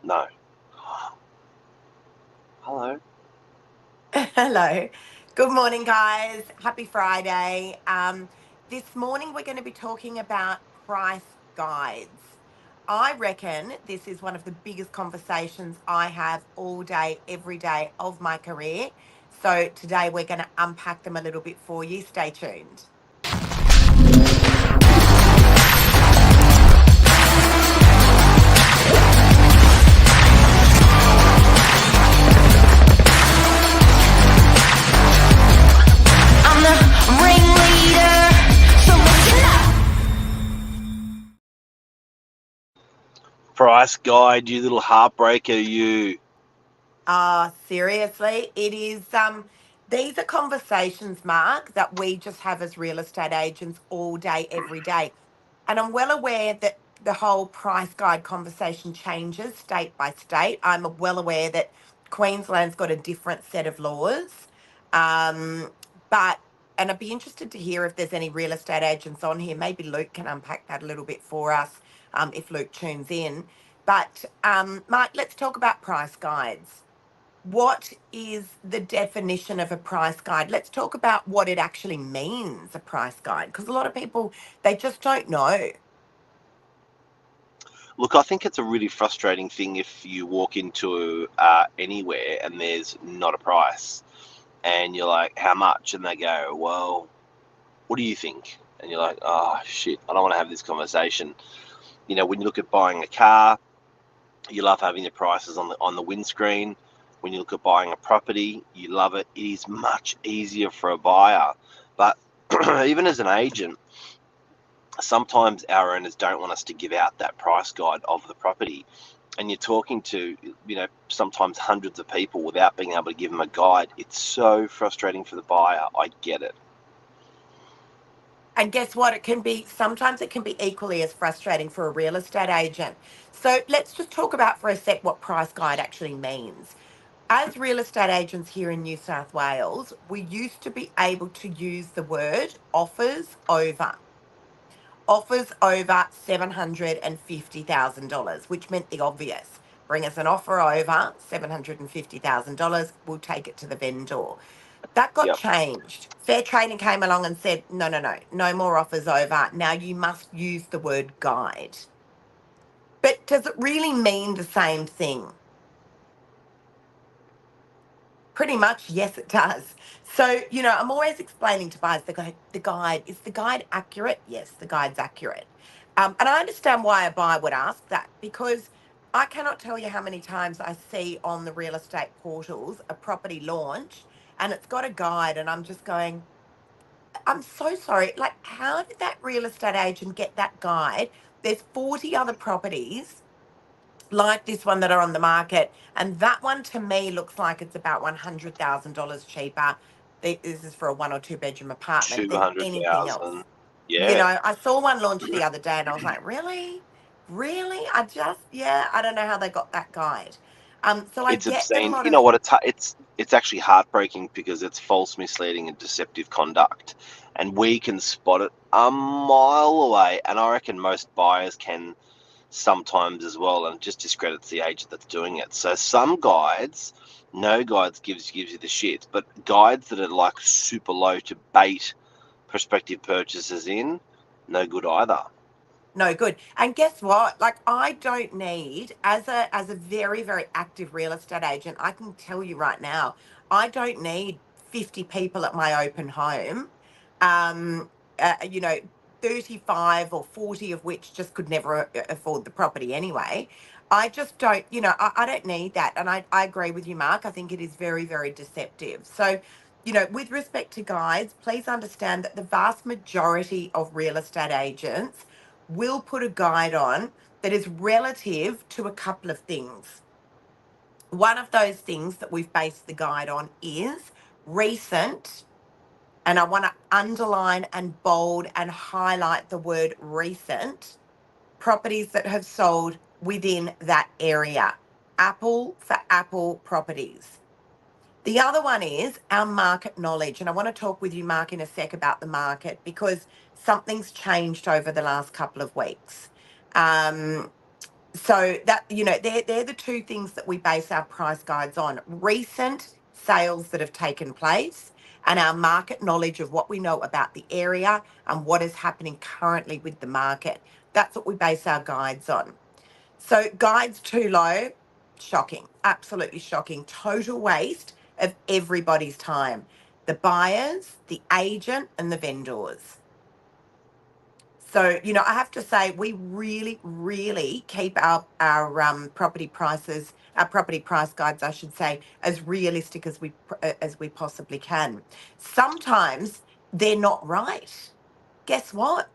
No. Hello. Hello. Good morning, guys. Happy Friday. This morning we're going to be talking about price guides. I reckon this is one of the biggest conversations I have all day, every day of my career. So today we're going to unpack them a little bit for you. Stay tuned. I'm the ringleader, so listen up. Price guide, you little heartbreaker, you. Seriously, it is these are conversations, Mark, that we just have as real estate agents all day, every day. And I'm well aware that the whole price guide conversation changes state by state. I'm well aware that Queensland's got a different set of laws. Um, but and I'd be interested to hear if there's any real estate agents on here. Maybe Luke can unpack that a little bit for us, if Luke tunes in. But Mark, let's talk about price guides. What is the definition of a price guide? Let's talk about what it actually means, a price guide, because a lot of people, they just don't know. Look, I think it's a really frustrating thing if you walk into anywhere and there's not a price, and you're like, "How much?" And they go, "Well, what do you think?" And you're like, "Oh shit, I don't want to have this conversation." When you look at buying a car, you love having the prices on the windscreen. When you look at buying a property, you love it. It is much easier for a buyer, but even as an agent, sometimes our owners don't want us to give out that price guide of the property, and you're talking to sometimes hundreds of people without being able to give them a guide. It's so frustrating for the buyer. I get it. And guess what? Sometimes it can be equally as frustrating for a real estate agent. So let's just talk about for a sec what price guide actually means. As real estate agents here in New South Wales, we used to be able to use the word offers over $750,000, which meant the obvious. Bring us an offer over $750,000, we'll take it to the vendor. That got Yep. changed. Fair Trading came along and said, no, no, no, no more offers over. Now you must use the word guide. But does it really mean the same thing? Pretty much, yes, it does. So, I'm always explaining to buyers the guide. Is the guide accurate? Yes, the guide's accurate. And I understand why a buyer would ask that, because I cannot tell you how many times I see on the real estate portals a property launch and it's got a guide, and I'm just going, I'm so sorry. Like, how did that real estate agent get that guide? There's 40 other properties like this one that are on the market. And that one to me looks like it's about $100,000 cheaper. This is for a 1 or 2 bedroom apartment Two than hundred anything else. thousand. Yeah. I saw one launch the other day and I was like, really? Really? Yeah, I don't know how they got that guide. So I It's get that a obscene. lot You know of, what? It's actually heartbreaking because it's false, misleading, and deceptive conduct, and we can spot it a mile away. And I reckon most buyers can sometimes as well, and it just discredits the agent that's doing it. So some guides, no guides gives you the shit, but guides that are like super low to bait prospective purchasers in, no good either. no good. And guess what? Like, I don't need, as a very, very active real estate agent, I can tell you right now, I don't need 50 people at my open home. Um, you know, 35 or 40 of which just could never afford the property anyway. I just don't, I don't need that. And I agree with you, Mark. I think it is very, very deceptive. So, with respect to guides, please understand that the vast majority of real estate agents will put a guide on that is relative to a couple of things. One of those things that we've based the guide on is recent, and I want to underline and bold and highlight the word recent, properties that have sold within that area. Apple for Apple properties. The other one is our market knowledge. And I want to talk with you, Mark, in a sec about the market, because something's changed over the last couple of weeks. Um, So that, they're the two things that we base our price guides on: recent sales that have taken place and our market knowledge of what we know about the area and what is happening currently with the market. That's what we base our guides on. So guides too low, shocking, absolutely shocking. Total waste of everybody's time: the buyers, the agent, and the vendors. So, I have to say we really, really keep our property prices, our property price guides, I should say, as realistic as we possibly can. Sometimes they're not right. Guess what?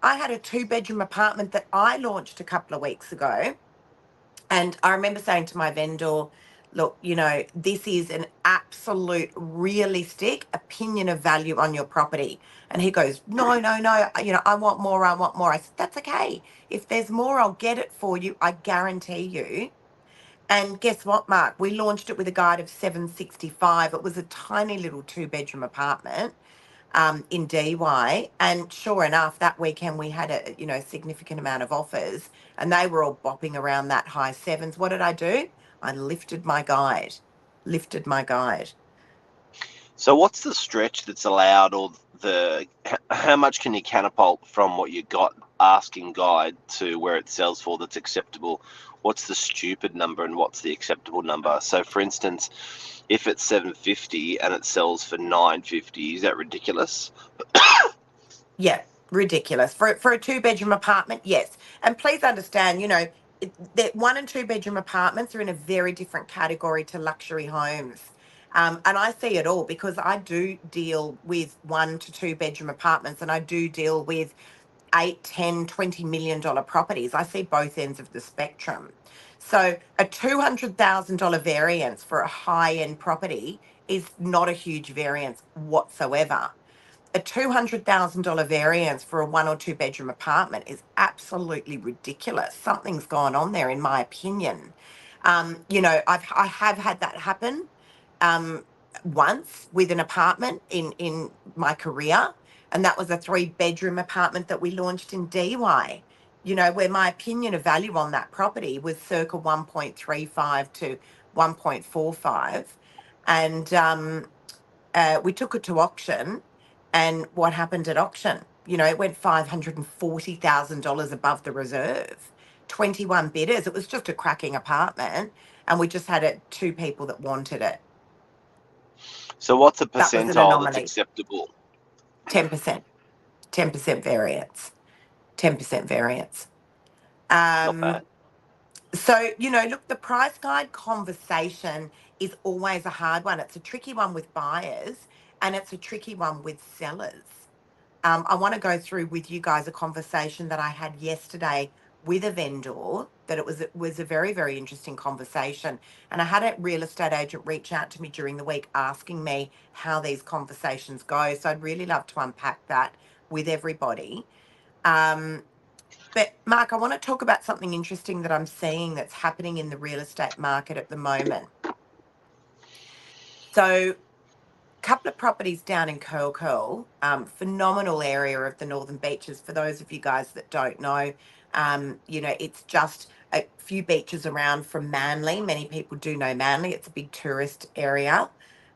I had a 2-bedroom apartment that I launched a couple of weeks ago, and I remember saying to my vendor, look, this is an absolute realistic opinion of value on your property. And he goes, no, no, no, I want more, I want more. I said, that's okay. If there's more, I'll get it for you. I guarantee you. And guess what, Mark? We launched it with a guide of 765. It was a tiny little 2-bedroom apartment in DY, and sure enough, that weekend we had a significant amount of offers, and they were all bopping around that high sevens. What did I do? I lifted my guide. So what's the stretch that's allowed, or how much can you catapult from what you got asking guide to where it sells for that's acceptable? What's the stupid number and what's the acceptable number? So for instance, if it's 750 and it sells for 950, is that ridiculous? Yeah, ridiculous for a 2-bedroom apartment. Yes, and please understand, that 1 and 2-bedroom apartments are in a very different category to luxury homes. And I see it all because I do deal with 1 to 2-bedroom apartments, and I do deal with 8, 10, $20 million properties. I see both ends of the spectrum. So a $200,000 variance for a high-end property is not a huge variance whatsoever. A $200,000 variance for a 1 or 2-bedroom apartment is absolutely ridiculous. Something's gone on there, in my opinion. I have had that happen once with an apartment in my career, and that was a 3-bedroom apartment that we launched in DY. Where my opinion of value on that property was circa 1.35 to 1.45, and we took it to auction. And what happened at auction? It went $540,000 above the reserve. 21 bidders. It was just a cracking apartment, and we just had 2 people that wanted it. So what's a That was an percentile that's anomaly. acceptable? 10%. 10% variance. 10% variance. Not bad. So, look, the price guide conversation is always a hard one. It's a tricky one with buyers, and it's a tricky one with sellers. I want to go through with you guys a conversation that I had yesterday with a vendor. That it was a very, very interesting conversation, and I had a real estate agent reach out to me during the week asking me how these conversations go. So I'd really love to unpack that with everybody. But Mark, I want to talk about something interesting that I'm seeing that's happening in the real estate market at the moment. So couple of properties down in Curl, phenomenal area of the Northern Beaches. For those of you guys that don't know, it's just a few beaches around from Manly. Many people do know Manly. It's a big tourist area,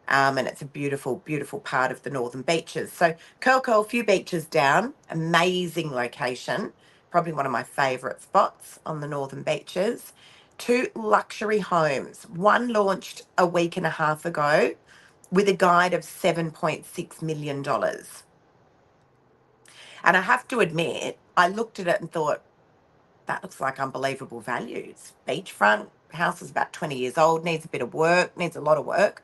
and it's a beautiful, beautiful part of the Northern Beaches. So Curl, a few beaches down, amazing location, probably one of my favourite spots on the Northern Beaches. 2 luxury homes. One launched a week and a half ago with a guide of $7.6 million. And I have to admit, I looked at it and thought, that looks like unbelievable values. Beachfront, house is about 20 years old, needs a bit of work, needs a lot of work,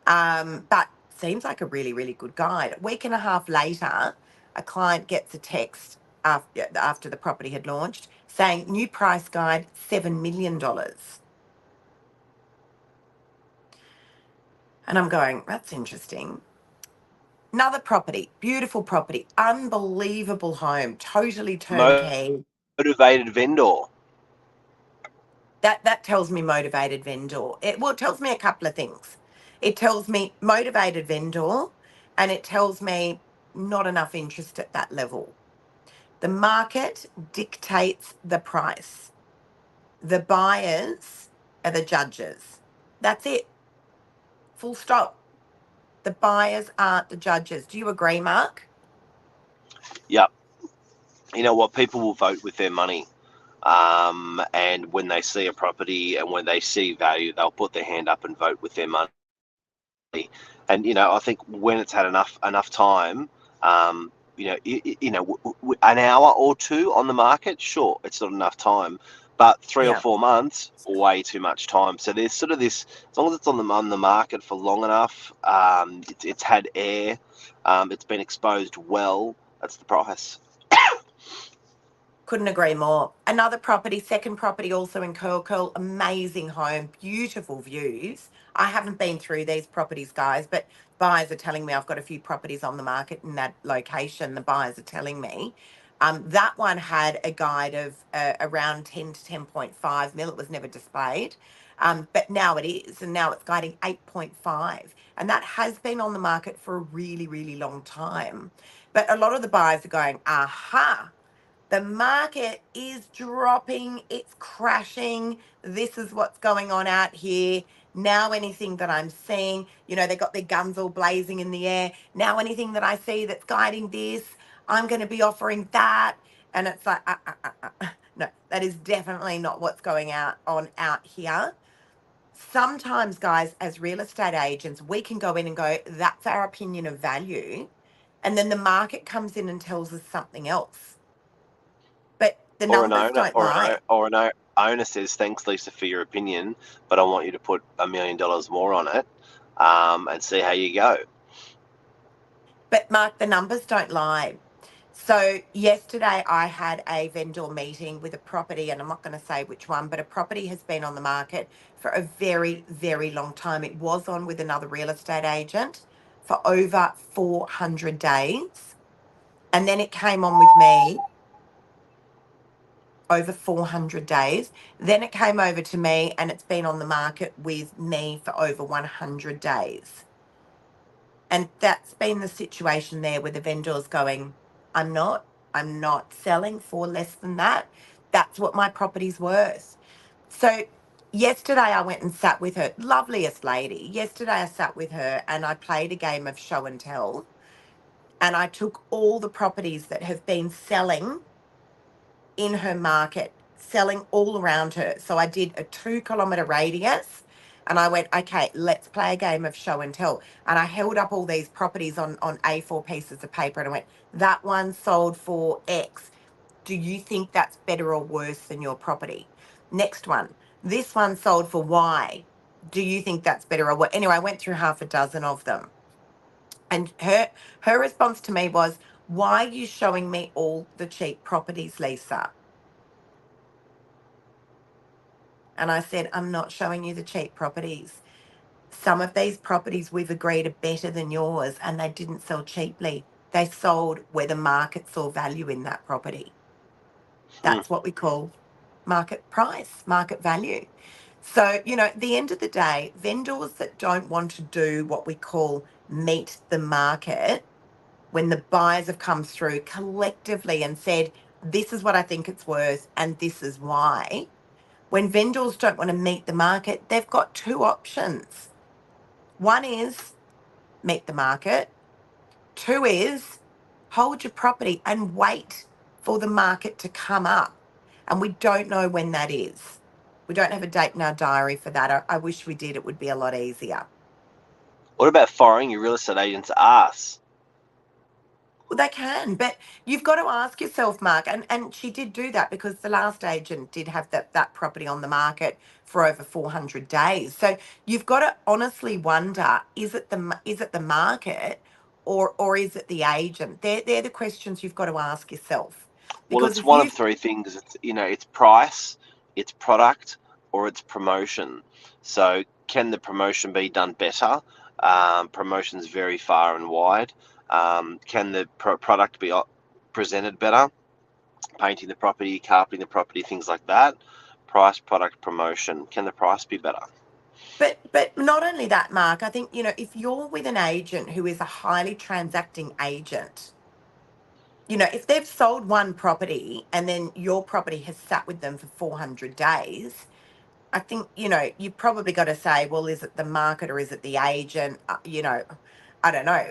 but seems like a really, really good guide. A week and a half later, a client gets a text after the property had launched saying, new price guide, $7 million. And I'm going, that's interesting. Another property, beautiful property, unbelievable home, totally turnkey. Motivated vendor. That tells me motivated vendor. It tells me a couple of things. It tells me motivated vendor, and it tells me not enough interest at that level. The market dictates the price. The buyers are the judges. That's it. Full stop. The buyers aren't the judges. Do you agree, Mark? Yep. You know what? People will vote with their money. And when they see a property and when they see value, they'll put their hand up and vote with their money. And I think when it's had enough time, an hour or two on the market, sure, it's not enough time, but 3 or Yeah. 4 months, way too much time. So there's sort of this, as long as it's on the market for long enough, it's had air, it's been exposed well. That's the price. Couldn't agree more. Another property, second property, also in Curl, amazing home, beautiful views. I haven't been through these properties, guys, but buyers are telling me I've got a few properties on the market in that location. The buyers are telling me. That one had a guide of around 10 to 10.5 mil. It was never displayed. But now it is, and now it's guiding 8.5. And that has been on the market for a really, really long time. But a lot of the buyers are going, aha, the market is dropping. It's crashing. This is what's going on out here. Now anything that I'm seeing, they got their guns all blazing in the air. Now anything that I see that's guiding this, I'm going to be offering that. And it's like, no, that is definitely not what's going on out here. Sometimes, guys, as real estate agents, we can go in and go, that's our opinion of value. And then the market comes in and tells us something else. But the Or an numbers owner, don't lie. owner says, "Thanks, Lisa, for your opinion, but I want you to put $1 million more on it, and see how you go." But Mark, the numbers don't lie. So yesterday I had a vendor meeting with a property, and I'm not going to say which one, but a property has been on the market for a very, very long time. It was on with another real estate agent for over 400 days. And then it came on with me over 400 days. Then it came over to me and it's been on the market with me for over 100 days. And that's been the situation there where the vendor's going, I'm not selling for less than that. That's what my property's worth. So yesterday I went and sat with her, loveliest lady. Yesterday I sat with her and I played a game of show and tell. And I took all the properties that have been selling in her market, selling all around her. So I did a 2-kilometre radius and I went, okay, let's play a game of show and tell. And I held up all these properties on A4 pieces of paper and I went, that one sold for X. Do you think that's better or worse than your property? Next one, this one sold for Y. Do you think that's better or worse? Anyway, I went through half a dozen of them. And her response to me was, why are you showing me all the cheap properties, Lisa? And I said, I'm not showing you the cheap properties. Some of these properties we've agreed are better than yours and they didn't sell cheaply. They sold where the market saw value in that property. That's what we call market price, market value. So, at the end of the day, vendors that don't want to do what we call meet the market, when the buyers have come through collectively and said, this is what I think it's worth and this is why. When vendors don't want to meet the market, they've got two options. One is meet the market. Two is hold your property and wait for the market to come up. And we don't know when that is. We don't have a date in our diary for that. I wish we did. It would be a lot easier. What about firing your real estate agent's ass? Well, they can, but you've got to ask yourself, Mark, and she did do that because the last agent did have that property on the market for over 400 days. So you've got to honestly wonder, is it the market or is it the agent? They're the questions you've got to ask yourself. Well, Because it's if one of you three things. It's price, it's product, or it's promotion. So can the promotion be done better? Promotions vary far and wide. Can the product be presented better? Painting the property, carpeting the property, things like that. Price, product, promotion. Can the price be better? But not only that, Mark, I think, if you're with an agent who is a highly transacting agent, if they've sold one property and then your property has sat with them for 400 days, I think, you probably got to say, well, is it the market or is it the agent? I don't know.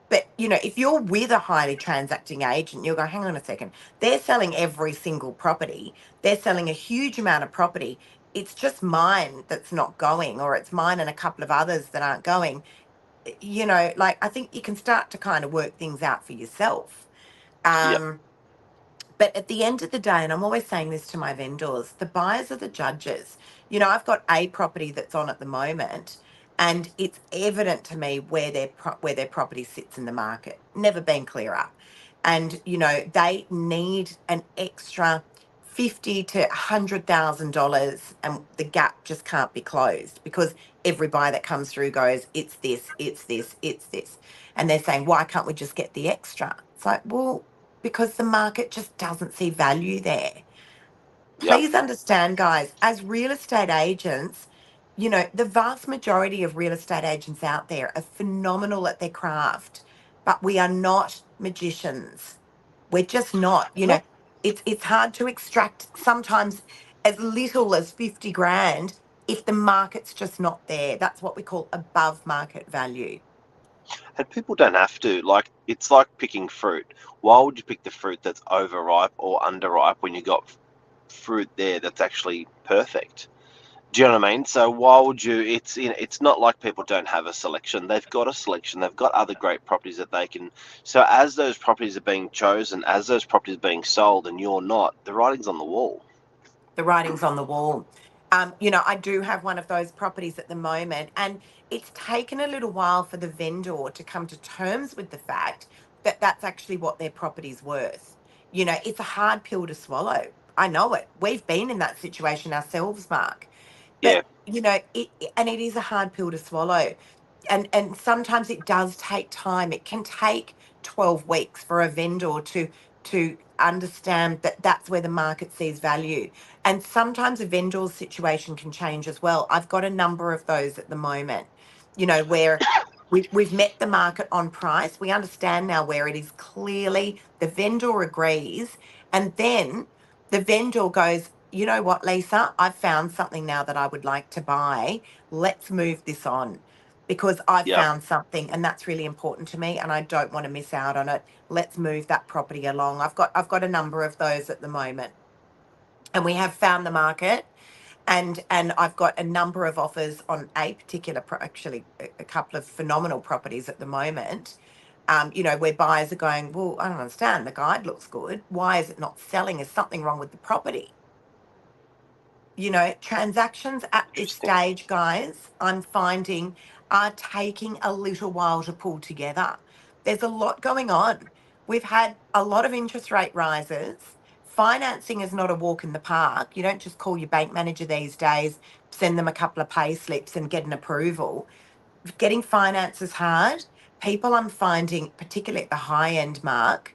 But, if you're with a highly transacting agent, you'll go, hang on a second. They're selling every single property. They're selling a huge amount of property. It's just mine that's not going, or it's mine and a couple of others that aren't going. I think you can start to kind of work things out for yourself. Yep. But at the end of the day, and I'm always saying this to my vendors, the buyers are the judges. I've got a property that's on at the moment, and it's evident to me where their property sits in the market. Never been clearer. And they need an extra $50,000 to $100,000, and the gap just can't be closed because every buyer that comes through goes, it's this, it's this, it's this, and they're saying, why can't we just get the extra? It's like, well, because the market just doesn't see value there. Yep. Please understand, guys, as real estate agents, the vast majority of real estate agents out there are phenomenal at their craft, but we are not magicians. We're just not. Nope. It's hard to extract sometimes as little as 50 grand if the market's just not there. That's what we call above market value. And people don't have to. Like, it's like picking fruit. Why would you pick the fruit that's overripe or underripe when you got fruit there that's actually perfect? Do you know what I mean? So why would you? It's not like people don't have a selection. They've got a selection. They've got other great properties that they can. So as those properties are being chosen, as those properties are being sold, and you're not, the writing's on the wall. The writing's on the wall. I do have one of those properties at the moment, and it's taken a little while for the vendor to come to terms with the fact that that's actually what their property's worth. It's a hard pill to swallow. I know it. We've been in that situation ourselves, Mark. Yeah. But it is a hard pill to swallow. And sometimes it does take time. It can take 12 weeks for a vendor to understand that that's where the market sees value. And sometimes a vendor's situation can change as well. I've got a number of those at the moment, where we've met the market on price. We understand now where it is clearly the vendor agrees. And then the vendor goes, you know what, Lisa, I've found something now that I would like to buy. Let's move this on because I've Yep. found something and that's really important to me and I don't want to miss out on it. Let's move that property along. I've got a number of those at the moment. And we have found the market, and I've got a number of offers on a particular actually a couple of phenomenal properties at the moment. Where buyers are going, well, I don't understand. The guide looks good. Why is it not selling? Is something wrong with the property? Transactions at this Interesting. stage, guys, I'm finding are taking a little while to pull together. There's a lot going on. We've had a lot of interest rate rises. Financing is not a walk in the park. You don't just call your bank manager these days, send them a couple of pay slips and get an approval. Getting finance is hard. People, I'm finding, particularly at the high end mark,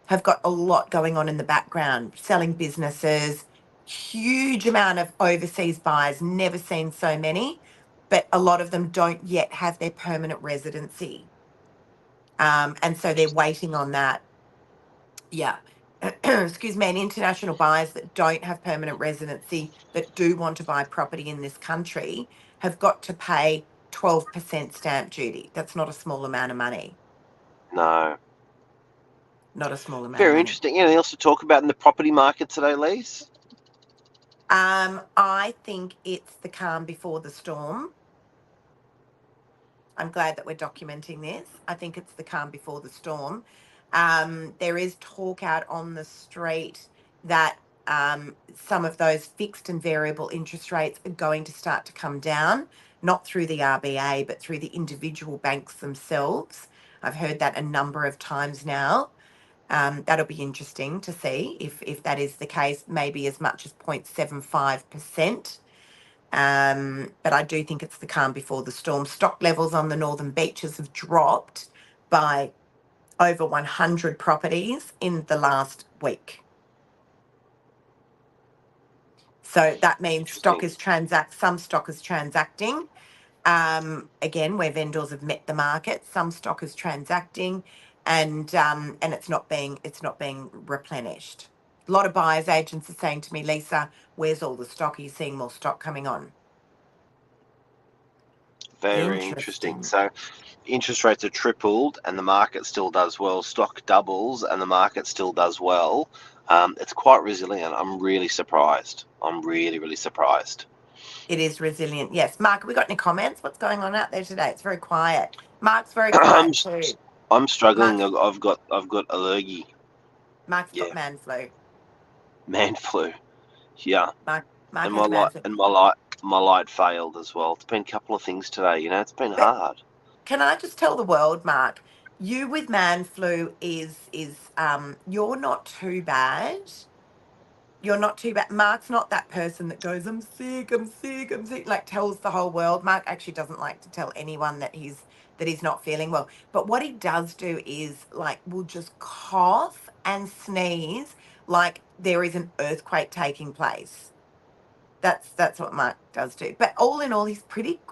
have got a lot going on in the background, selling businesses, huge amount of overseas buyers, never seen so many, but a lot of them don't yet have their permanent residency. And so they're waiting on that. Yeah. Excuse me, and international buyers that don't have permanent residency that do want to buy property in this country have got to pay 12% stamp duty. That's not a small amount of money. No. Not a small amount of Very money. interesting. Anything else to talk about in the property market today, Lise? I think it's the calm before the storm. I'm glad that we're documenting this. I think it's the calm before the storm. There is talk out on the street that some of those fixed and variable interest rates are going to start to come down, not through the RBA, but through the individual banks themselves. I've heard that a number of times now. That'll be interesting to see if that is the case, maybe as much as 0.75%. But I do think it's the calm before the storm. Stock levels on the northern beaches have dropped by over 100 properties in the last week. So that means some stock is transacting. Again, where vendors have met the market, some stock is transacting. and it's not being replenished. A lot of buyers agents are saying to me, Lisa, where's all the stock? Are you seeing more stock coming on? Very interesting. So interest rates are tripled and the market still does well. Stock doubles and the market still does well. It's quite resilient. I'm really surprised. I'm really, really surprised. It is resilient. Yes. Mark, have we got any comments? What's going on out there today? It's very quiet. Mark's very quiet too. I'm struggling. Mark's, I've got allergy. Mark's got man flu. Man flu. Yeah. Mark And has man flu. And my light failed as well. It's been a couple of things today, you know, it's been hard. Can I just tell the world, Mark, you with man flu is you're not too bad. You're not too bad. Mark's not that person that goes, I'm sick, like tells the whole world. Mark actually doesn't like to tell anyone that he's not feeling well. But what he does do is like will just cough and sneeze like there is an earthquake taking place. That's what Mark does do. But all in all,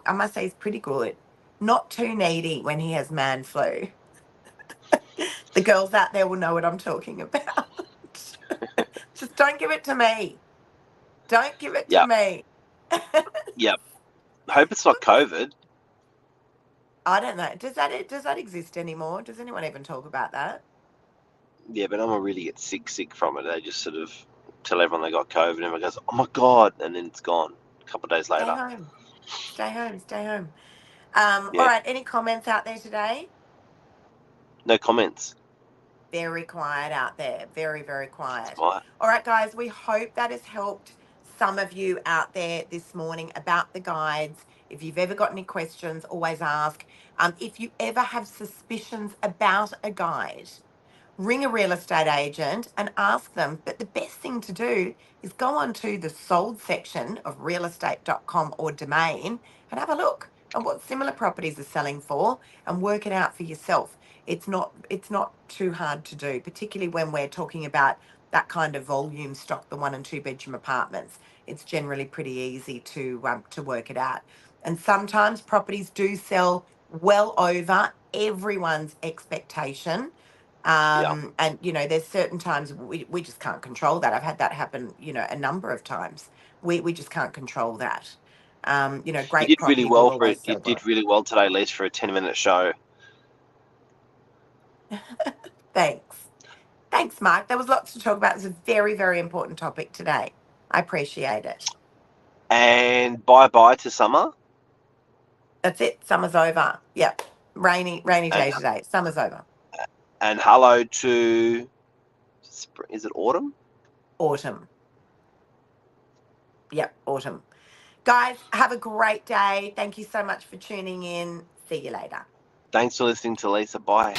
I must say he's pretty good. Not too needy when he has man flu. The girls out there will know what I'm talking about. Just don't give it to me. Don't give it to me. Yep. Hope it's not COVID. I don't know. Does that exist anymore? Does anyone even talk about that? Yeah, but I'm really get sick from it. They just sort of tell everyone they got COVID and everyone goes, oh my God, and then it's gone a couple of days later. Stay home. All right, any comments out there today? No comments. Very quiet out there. Very, very quiet. Right. All right, guys, we hope that has helped some of you out there this morning about the guides. If you've ever got any questions, always ask. If you ever have suspicions about a guide, ring a real estate agent and ask them. But the best thing to do is go onto the sold section of realestate.com or Domain and have a look at what similar properties are selling for and work it out for yourself. It's not too hard to do, particularly when we're talking about that kind of volume stock, the 1 and 2 bedroom apartments. It's generally pretty easy to work it out. And sometimes properties do sell well over everyone's expectation. And, you know, there's certain times we just can't control that. I've had that happen, you know, a number of times. We just can't control that. You know, great property will always sell. You did really well today, Lisa, for a 10-minute show. Thanks, Mark. There was lots to talk about. It's a very, very important topic today. I appreciate it. And bye-bye to summer. That's it. Summer's over. Yep. Rainy day today. Summer's over. And hello to, is it autumn? Autumn. Yep, autumn. Guys, have a great day. Thank you so much for tuning in. See you later. Thanks for listening to Lisa. Bye.